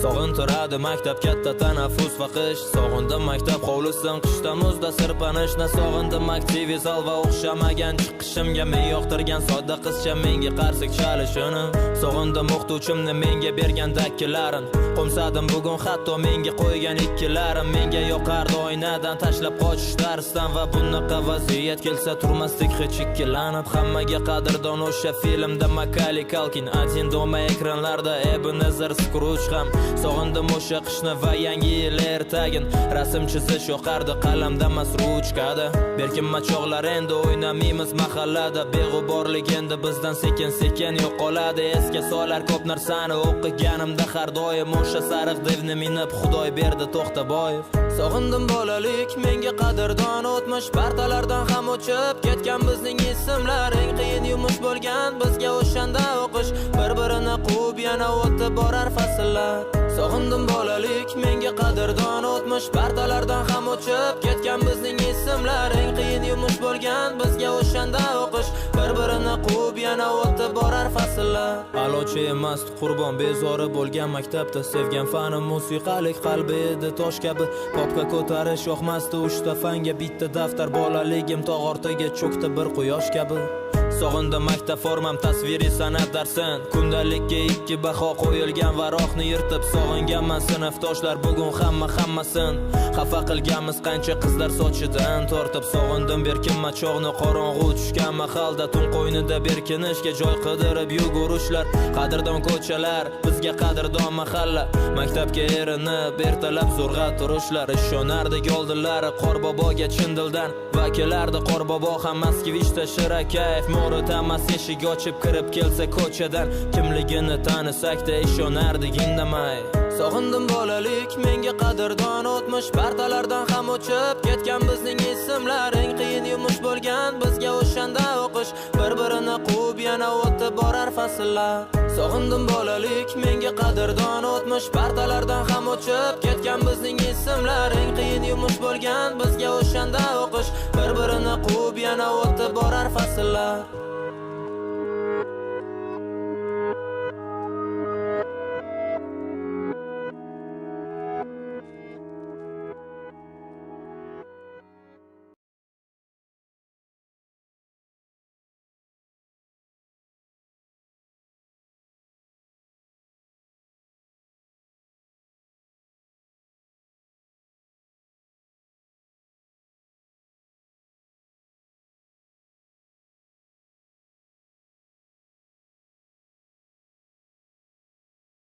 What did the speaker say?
Sog'intiradi maktab katta tanaffus va qish. Sog'indim maktab hovlisidan qishda muzda sirpanishni. Sog'indim aktiv zal va o'xshamagan chiqishimga. Men yoqtirgan sodda qizcha menga qarsik chalishini. Sog'indim o'qituvchimni menga bergan dakkilarin. Qo'msadim bugun hatto menga qo'ygan ikkilarim. Menga yoqardi oynadan tashlab qochish darsdan. Va bunaqa vaziyat kelsa turmasdik hech ikkilanib. Hammaga qadrdon o'sha filmda Macaulay Culkin, Один дома ekranlarda Ebenezer Scrooge ham. Sog'indim o'sha qishni va yangi yil ertagin. Rasm chizish yoqardi qalamda emas ruchkada. Berkinma chog'lar endi o'ynamaymiz mahallada. Beg'uborlik endi bizdan sekin-sekin yo'qoladi. Esga solar ko'p narsani o'qiganimda har doim o'sha sariq devni minib Xudoy berdi To'xtaboyev. Sog'indim bolalik, menga qadrdon o'tmish. Partalardan ham o'chib ketgan bizning ismlar. Eng qiyin yumush bo'lgan bizga o'shanda o'qish. Bir-birini quvib yana o'tib borar fasllar. Sog'indim bolalik, menga qadrdon o'tmish. Partalardan ham o'chib ketgan bizning ismlar. Eng qiyin yumush bo'lgan bizga o'shanda o'qish. Bir-birini quvib yana o'tib borar fasllar. Alochi emas qurbon bezori bo'lgan maktabda. Sevgan fanim musiqalik, qalbi edi tosh kabi. Popka ko'tarish yoqmasdi uchta fanga. Bitta daftar bolaligim tog' ortiga cho'kdi bir quyosh kabi. Sog'indim maktab formam tasviriy san'at darsin. Kundalikka 2 baho qo'yilgan varoqni yirtib sog'inganman sinfdoshlar bugun hammasin. Xafa qilganmiz qancha qizlar sochidan tortib. Sog'indim berkinma chog'ni qorong'u tushgan mahalda. Tun qo'ynida berkinishga joy qidirib yugurishlar. Qadrdon ko'chalar, bizga qadrdon mahalla. Maktabga erinib ertalab zo'rg'a turishlar. Ishonardik oldinlari Qorboboga chin dildan. Vakilardi Qorbobo ham Moskvishda Shirakayf. Mo'ritamas eshik ochib kirib kelsa ko'chadan. Kimligini tanisakda ishonardik indamay. Sog'indim bolalik, menga qadrdon o'tmish. Partalardan ham o'chib ketgan bizning ismlar. Eng qiyin yumush bo'lgan bizga o'shanda o'qish. Bir-birini quvib yana o'tib borar fasllar. Sog'indim bolalik, menga qadrdon o'tmish. Partalardan ham o'chib ketgan bizning ismlar. Eng qiyin yumush bo'lgan bizga o'shanda o'qish. Bir-birini quvib yana o'tib borar fasllar.